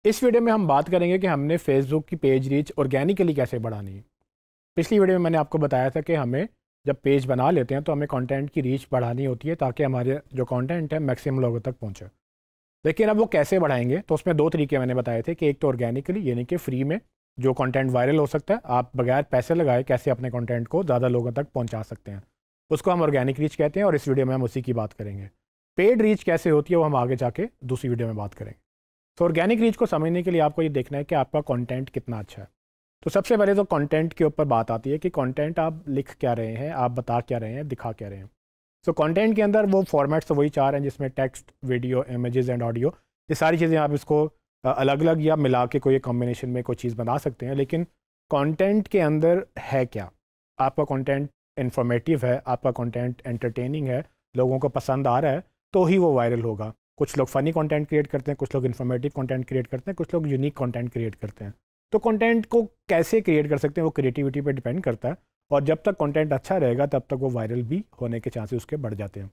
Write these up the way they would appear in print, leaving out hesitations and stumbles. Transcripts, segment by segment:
इस वीडियो में हम बात करेंगे कि हमने फेसबुक की पेज रीच ऑर्गेनिकली कैसे बढ़ानी है। पिछली वीडियो में मैंने आपको बताया था कि हमें जब पेज बना लेते हैं तो हमें कंटेंट की रीच बढ़ानी होती है ताकि हमारे जो कंटेंट है मैक्सिमम लोगों तक पहुंचे। लेकिन अब वो कैसे बढ़ाएंगे, तो उसमें दो तरीके मैंने बताए थे कि एक तो ऑर्गेनिकली यानी कि फ्री में जो कंटेंट वायरल हो सकता है, आप बगैर पैसे लगाए कैसे अपने कंटेंट को ज़्यादा लोगों तक पहुंचा सकते हैं, उसको हम ऑर्गेनिक रीच कहते हैं और इस वीडियो में हम उसी की बात करेंगे। पेड रीच कैसे होती है वो हम आगे जाके दूसरी वीडियो में बात करेंगे। तो ऑर्गेनिक रीच को समझने के लिए आपको ये देखना है कि आपका कंटेंट कितना अच्छा है। तो सबसे पहले तो कंटेंट के ऊपर बात आती है कि कंटेंट आप लिख क्या रहे हैं, आप बता क्या रहे हैं, दिखा क्या रहे हैं। तो कंटेंट के अंदर वो फॉर्मेट्स तो वही चार हैं जिसमें text, video, images and audio, ये सारी चीज़ें आप इसको अलग अलग या मिला के कोई कॉम्बिनेशन में कोई चीज़ बना सकते हैं। लेकिन कंटेंट के अंदर है क्या? आपका कंटेंट इन्फॉर्मेटिव है, आपका कंटेंट एंटरटेनिंग है, लोगों को पसंद आ रहा है, तो ही वो वायरल होगा। कुछ लोग फ़नी कंटेंट क्रिएट करते हैं, कुछ लोग इन्फॉर्मेटिव कंटेंट क्रिएट करते हैं, कुछ लोग यूनिक कंटेंट क्रिएट करते हैं। तो कंटेंट को कैसे क्रिएट कर सकते हैं वो क्रिएटिविटी पे डिपेंड करता है, और जब तक कंटेंट अच्छा रहेगा तब तक वो वायरल भी होने के चांसेस उसके बढ़ जाते हैं।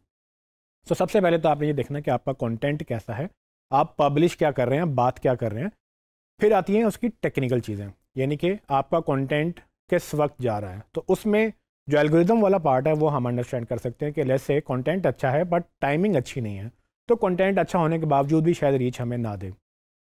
तो सबसे पहले तो आपने ये देखना कि आपका कंटेंट कैसा है, आप पब्लिश क्या कर रहे हैं, बात क्या कर रहे हैं। फिर आती हैं उसकी टेक्निकल चीज़ें, यानी कि आपका कंटेंट किस वक्त जा रहा है। तो उसमें जो एल्गोरिदम वाला पार्ट है वो हम अंडरस्टैंड कर सकते हैं कि लेट्स से कंटेंट अच्छा है बट टाइमिंग अच्छी नहीं है, तो कंटेंट अच्छा होने के बावजूद भी शायद रीच हमें ना दे।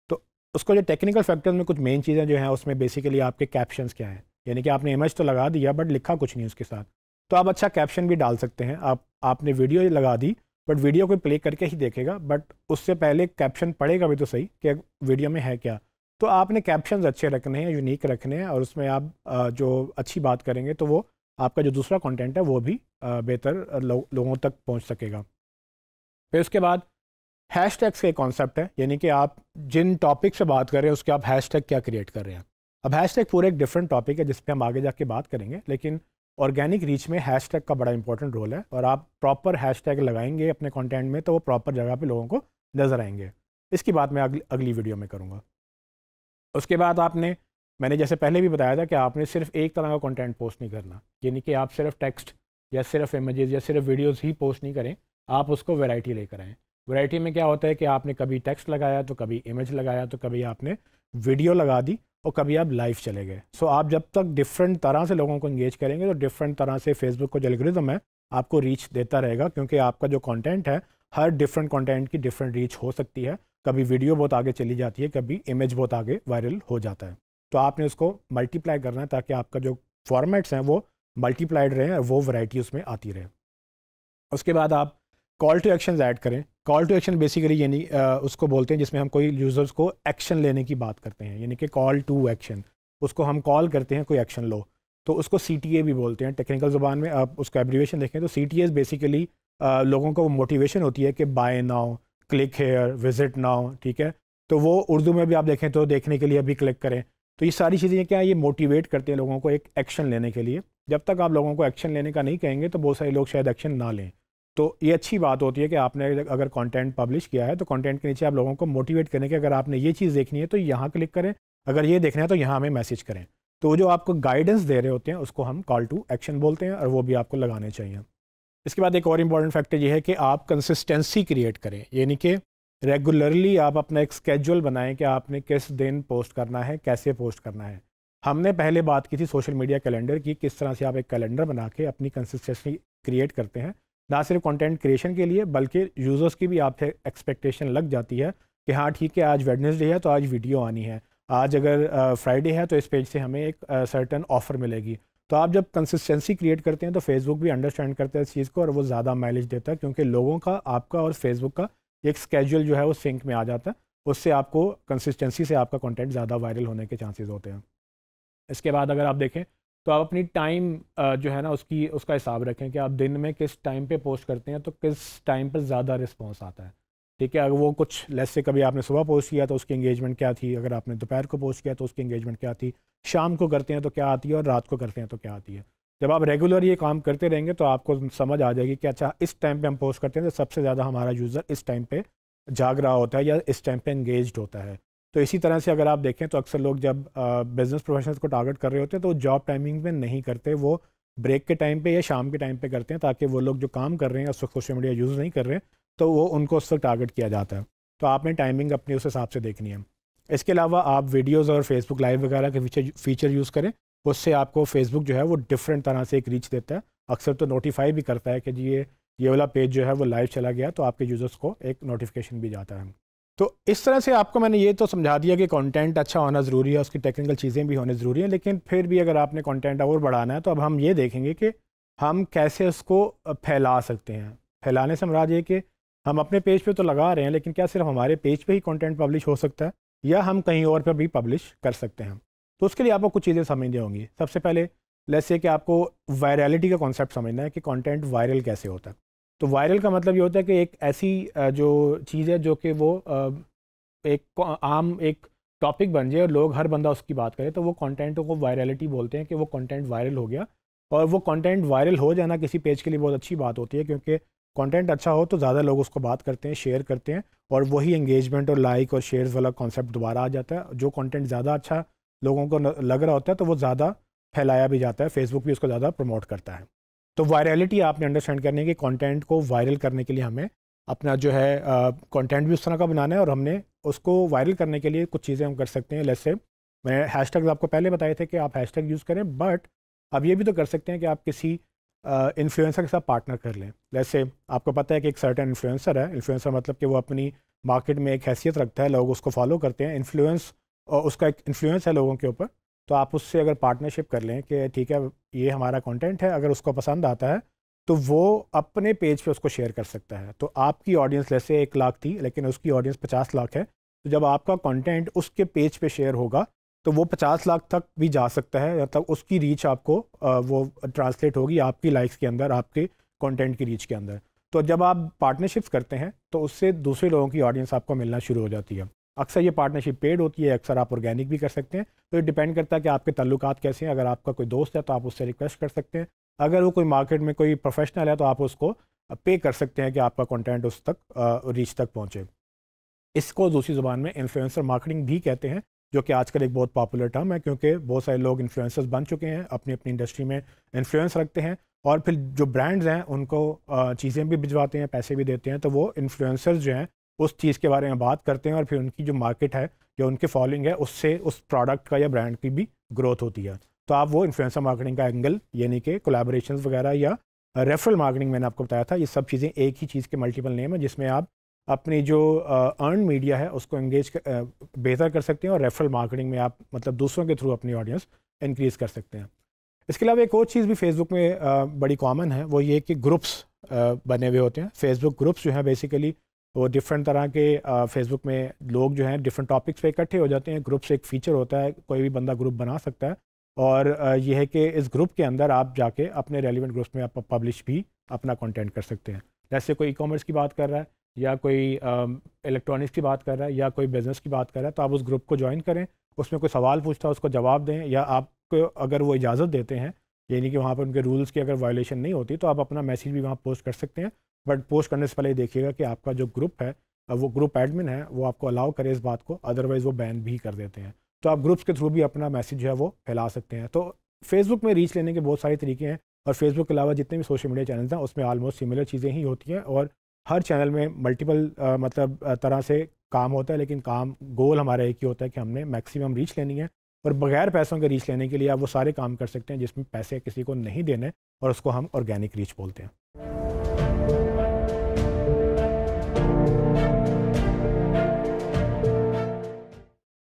तो उसको जो टेक्निकल फैक्टर्स में कुछ मेन चीज़ें जो हैं उसमें बेसिकली आपके कैप्शंस क्या हैं, यानी कि आपने इमेज तो लगा दिया बट लिखा कुछ नहीं उसके साथ, तो आप अच्छा कैप्शन भी डाल सकते हैं। आपने वीडियो लगा दी बट वीडियो को प्ले करके ही देखेगा, बट उससे पहले कैप्शन पढ़ेगा भी तो सही कि वीडियो में है क्या। तो आपने कैप्शंस अच्छे रखने हैं, यूनिक रखने हैं, और उसमें आप जो अच्छी बात करेंगे तो वो आपका जो दूसरा कंटेंट है वो भी बेहतर लोगों तक पहुंच सकेगा। फिर उसके बाद हैशटैग्स के कॉन्सेप्ट है, यानी कि आप जिन टॉपिक से बात कर रहे हैं उसके आप हैशटैग क्या क्रिएट कर रहे हैं। अब हैशटैग पूरा एक डिफरेंट टॉपिक है जिस पे हम आगे जाके बात करेंगे, लेकिन ऑर्गेनिक रीच में हैशटैग का बड़ा इंपॉर्टेंट रोल है, और आप प्रॉपर हैशटैग लगाएंगे अपने कंटेंट में तो वो प्रॉपर जगह पे लोगों को नजर आएंगे। इसकी बात मैं अगली वीडियो में करूँगा। उसके बाद मैंने जैसे पहले भी बताया था कि आपने सिर्फ एक तरह का कंटेंट पोस्ट नहीं करना, यानी कि आप सिर्फ टेक्स्ट या सिर्फ इमेजेस या सिर्फ वीडियोस ही पोस्ट नहीं करें, आप उसको वैरायटी लेकर आएँ। वैरायटी में क्या होता है कि आपने कभी टेक्स्ट लगाया तो कभी इमेज लगाया तो कभी आपने वीडियो लगा दी और कभी आप लाइव चले गए। सो आप जब तक डिफरेंट तरह से लोगों को इंगेज करेंगे तो डिफरेंट तरह से फेसबुक को जो एल्गोरिथम है आपको रीच देता रहेगा, क्योंकि आपका जो कंटेंट है हर डिफरेंट कंटेंट की डिफरेंट रीच हो सकती है। कभी वीडियो बहुत आगे चली जाती है, कभी इमेज बहुत आगे वायरल हो जाता है। तो आपने उसको मल्टीप्लाई करना है ताकि आपका जो फॉर्मेट्स हैं वो मल्टीप्लाइड रहे और वो वैरायटी उसमें आती रहे। उसके बाद आप कॉल टू एक्शन ऐड करें। कॉल टू एक्शन बेसिकली यानी उसको बोलते हैं जिसमें हम कोई यूज़र्स को एक्शन लेने की बात करते हैं, यानी कि कॉल टू एक्शन, उसको हम कॉल करते हैं कोई एक्शन लो, तो उसको CTA भी बोलते हैं टेक्निकल ज़ुबान में। आप उसका एब्रीविएशन देखें तो CTA बेसिकली लोगों को मोटिवेशन होती है कि buy now, click here, visit now, ठीक है। तो वो उर्दू में भी आप देखें तो देखने के लिए अभी क्लिक करें। तो ये सारी चीज़ें क्या है, ये मोटिवेट करते हैं लोगों को एक एक्शन लेने के लिए। जब तक आप लोगों को एक्शन लेने का नहीं कहेंगे तो बहुत सारे लोग शायद एक्शन ना लें। तो ये अच्छी बात होती है कि आपने अगर कंटेंट पब्लिश किया है तो कंटेंट के नीचे आप लोगों को मोटिवेट करने के, अगर आपने ये चीज़ देखनी है तो यहाँ क्लिक करें, अगर ये देखना है तो यहाँ हमें मैसेज करें। तो वो जो आपको गाइडेंस दे रहे होते हैं उसको हम कॉल टू एक्शन बोलते हैं, और वो भी आपको लगाने चाहिए। इसके बाद एक और इम्पॉर्टेंट फैक्टर ये है कि आप कंसिस्टेंसी क्रिएट करें, यानी कि रेगुलरली आप अपना एक स्केड्यूल बनाएं कि आपने किस दिन पोस्ट करना है, कैसे पोस्ट करना है। हमने पहले बात की थी सोशल मीडिया कैलेंडर की, किस तरह से आप एक कैलेंडर बना के अपनी कंसिस्टेंसी क्रिएट करते हैं, ना सिर्फ कंटेंट क्रिएशन के लिए बल्कि यूज़र्स की भी आपसे एक्सपेक्टेशन लग जाती है कि हाँ ठीक है, आज वेडनेसडे है तो आज वीडियो आनी है, आज अगर फ्राइडे है तो इस पेज से हमें एक सर्टन ऑफर मिलेगी। तो आप जब कंसिस्टेंसी क्रिएट करते हैं तो फेसबुक भी अंडरस्टैंड करता है इस चीज़ को, और वो ज़्यादा माइलेज देता है, क्योंकि लोगों का, आपका और फेसबुक का एक स्केड्यूल जो है वो सिंक में आ जाता है। उससे आपको कंसिस्टेंसी से आपका कंटेंट ज़्यादा वायरल होने के चांसेस होते हैं। इसके बाद अगर आप देखें तो आप अपनी टाइम जो है ना उसका हिसाब रखें कि आप दिन में किस टाइम पे पोस्ट करते हैं तो किस टाइम पर ज़्यादा रिस्पॉन्स आता है, ठीक है। अगर वो कुछ लेस से कभी आपने सुबह पोस्ट किया तो उसकी एंगेजमेंट क्या थी, अगर आपने दोपहर को पोस्ट किया तो उसकी एंगेजमेंट क्या थी, शाम को करते हैं तो क्या आती है, और रात को करते हैं तो क्या आती है। जब आप रेगुलर ये काम करते रहेंगे तो आपको समझ आ जाएगी कि अच्छा इस टाइम पे हम पोस्ट करते हैं तो सबसे ज़्यादा हमारा यूज़र इस टाइम पे जाग रहा होता है या इस टाइम पे एंगेज्ड होता है। तो इसी तरह से अगर आप देखें तो अक्सर लोग जब बिज़नेस प्रोफेशनल्स को टारगेट कर रहे होते हैं तो जॉब टाइमिंग में नहीं करते, वो ब्रेक के टाइम पे या शाम के टाइम पे करते हैं, ताकि वो लोग जो काम कर रहे हैं उस वक्त सोशल मीडिया यूज़ नहीं कर रहे तो वो उनको उस वक्त टारगेट किया जाता है। तो आपने टाइमिंग अपनी उस हिसाब से देखनी है। इसके अलावा आप वीडियोस और फेसबुक लाइव वगैरह के फीचर यूज़ करें, उससे आपको फेसबुक जो है वो डिफरेंट तरह से एक रीच देता है। अक्सर तो नोटिफाई भी करता है कि जी ये वाला पेज जो है वो लाइव चला गया, तो आपके यूज़र्स को एक नोटिफिकेशन भी जाता है। तो इस तरह से आपको मैंने ये तो समझा दिया कि कंटेंट अच्छा होना ज़रूरी है, उसकी टेक्निकल चीज़ें भी होनी ज़रूरी हैं, लेकिन फिर भी अगर आपने कंटेंट और बढ़ाना है तो अब हम ये देखेंगे कि हम कैसे उसको फैला सकते हैं। फैलाने से मुराद ये कि हम अपने पेज पे तो लगा रहे हैं, लेकिन क्या सिर्फ हमारे पेज पे ही कंटेंट पब्लिश हो सकता है या हम कहीं और पर भी पब्लिश कर सकते हैं? तो उसके लिए आपको कुछ चीज़ें समझनी होंगी। सबसे पहले लेट्स से कि आपको वायरलिटी का कॉन्सेप्ट समझना है कि कंटेंट वायरल कैसे होता है। तो वायरल का मतलब ये होता है कि एक ऐसी जो चीज़ है जो कि वो एक आम एक टॉपिक बन जाए और लोग हर बंदा उसकी बात करे, तो वो कंटेंट को वायरलिटी बोलते हैं कि वो कंटेंट वायरल हो गया। और वो कंटेंट वायरल हो जाना किसी पेज के लिए बहुत अच्छी बात होती है, क्योंकि कंटेंट अच्छा हो तो ज़्यादा लोग उसको बात करते हैं, शेयर करते हैं, और वही एंगेजमेंट और लाइक और शेयर्स वाला कॉन्सेप्ट दोबारा आ जाता है। जो कंटेंट ज़्यादा अच्छा लोगों को लग रहा होता है तो वो ज़्यादा फैलाया भी जाता है, फेसबुक भी उसको ज़्यादा प्रमोट करता है। तो वायरलिटी आपने अंडरस्टैंड करने की, कंटेंट को वायरल करने के लिए हमें अपना जो है कंटेंट भी उस तरह का बनाना है, और हमने उसको वायरल करने के लिए कुछ चीज़ें हम कर सकते हैं। जैसे मैं हैशटैग आपको पहले बताए थे कि आप हैशटैग यूज़ करें, बट अब ये भी तो कर सकते हैं कि आप किसी इन्फ्लुएंसर के साथ पार्टनर कर लें। जैसे आपको पता है कि एक सर्टेन इन्फ्लुएंसर है, इन्फ्लुएंसर मतलब कि वो अपनी मार्केट में एक हैसियत रखता है, लोग उसको फॉलो करते हैं, इन्फ्लुएंस और उसका एक इन्फ्लुएंस है लोगों के ऊपर। तो आप उससे अगर पार्टनरशिप कर लें कि ठीक है ये हमारा कंटेंट है, अगर उसको पसंद आता है तो वो अपने पेज पे उसको शेयर कर सकता है। तो आपकी ऑडियंस जैसे 1 लाख थी, लेकिन उसकी ऑडियंस 50 लाख है, तो जब आपका कंटेंट उसके पेज पे शेयर होगा तो वो 50 लाख तक भी जा सकता है, मतलब उसकी रीच आपको वो ट्रांसलेट होगी आपकी लाइक्स के अंदर, आपके कंटेंट की रीच के अंदर। तो जब आप पार्टनरशिप्स करते हैं तो उससे दूसरे लोगों की ऑडियंस आपको मिलना शुरू हो जाती है। अक्सर ये पार्टनरशिप पेड होती है, अक्सर आप ऑर्गेनिक भी कर सकते हैं। तो ये डिपेंड करता है कि आपके ताल्लुकात कैसे हैं। अगर आपका कोई दोस्त है तो आप उससे रिक्वेस्ट कर सकते हैं, अगर वो कोई मार्केट में कोई प्रोफेशनल है तो आप उसको पे कर सकते हैं कि आपका कंटेंट उस तक रीच तक पहुंचे। इसको दूसरी ज़ुबान में इन्फ्लुएंसर मार्केटिंग भी कहते हैं, जो कि आजकल एक बहुत पॉपुलर टर्म है, क्योंकि बहुत सारे लोग इन्फ्लुएंसर्स बन चुके हैं, अपनी अपनी इंडस्ट्री में इन्फ्लुएंस रखते हैं, और फिर जो ब्रांड्स हैं उनको चीज़ें भी भिजवाते हैं, पैसे भी देते हैं। तो वो इन्फ्लुएंसर्स जो हैं उस चीज़ के बारे में बात करते हैं, और फिर उनकी जो मार्केट है या उनके फॉलोइंग है उससे उस प्रोडक्ट का या ब्रांड की भी ग्रोथ होती है। तो आप वो इन्फ्लुएंसर मार्केटिंग का एंगल, यानी कि कोलैबोरेशंस वगैरह या रेफरल मार्केटिंग मैंने आपको बताया था, ये सब चीज़ें एक ही चीज़ के मल्टीपल नेम है, जिसमें आप अपनी जो अर्न मीडिया है उसको एंगेज बेहतर कर सकते हैं, और रेफरल मार्केटिंग में आप मतलब दूसरों के थ्रू अपनी ऑडियंस इंक्रीज़ कर सकते हैं। इसके अलावा एक और चीज़ भी फेसबुक में बड़ी कॉमन है, वो ये कि ग्रुप्स बने हुए होते हैं। फेसबुक ग्रुप्स जो हैं बेसिकली वो डिफरेंट तरह के फेसबुक में लोग जो हैं डिफरेंट टॉपिक्स पे इकट्ठे हो जाते हैं। ग्रुप्स एक फ़ीचर होता है, कोई भी बंदा ग्रुप बना सकता है, और ये है कि इस ग्रुप के अंदर आप जाके अपने रेलिवेंट ग्रुप्स में आप पब्लिश भी अपना कंटेंट कर सकते हैं। जैसे कोई ई कॉमर्स की बात कर रहा है, या कोई इलेक्ट्रॉनिक्स की बात कर रहा है, या कोई बिज़नेस की बात कर रहा है, तो आप उस ग्रुप को ज्वाइन करें, उसमें कोई सवाल पूछता है उसको जवाब दें, या आपको अगर वो इजाज़त देते हैं, यानी कि वहाँ पर उनके रूल्स की अगर वायलेशन नहीं होती, तो आप अपना मैसेज भी वहाँ पोस्ट कर सकते हैं। बट पोस्ट करने से पहले देखिएगा कि आपका जो ग्रुप है, वो ग्रुप एडमिन है, वो आपको अलाउ करे इस बात को, अदरवाइज़ वो बैन भी कर देते हैं। तो आप ग्रुप्स के थ्रू भी अपना मैसेज जो है वो फैला सकते हैं। तो फेसबुक में रीच लेने के बहुत सारे तरीके हैं, और फेसबुक के अलावा जितने भी सोशल मीडिया चैनल्स हैं उसमें ऑलमोस्ट सिमिलर चीज़ें ही होती हैं, और हर चैनल में मल्टीपल मतलब तरह से काम होता है, लेकिन काम गोल हमारा एक ही होता है कि हमने मैक्सिमम रीच लेनी है। और बगैर पैसों के रीच लेने के लिए आप वो सारे काम कर सकते हैं जिसमें पैसे किसी को नहीं देने, और उसको हम ऑर्गेनिक रीच बोलते हैं।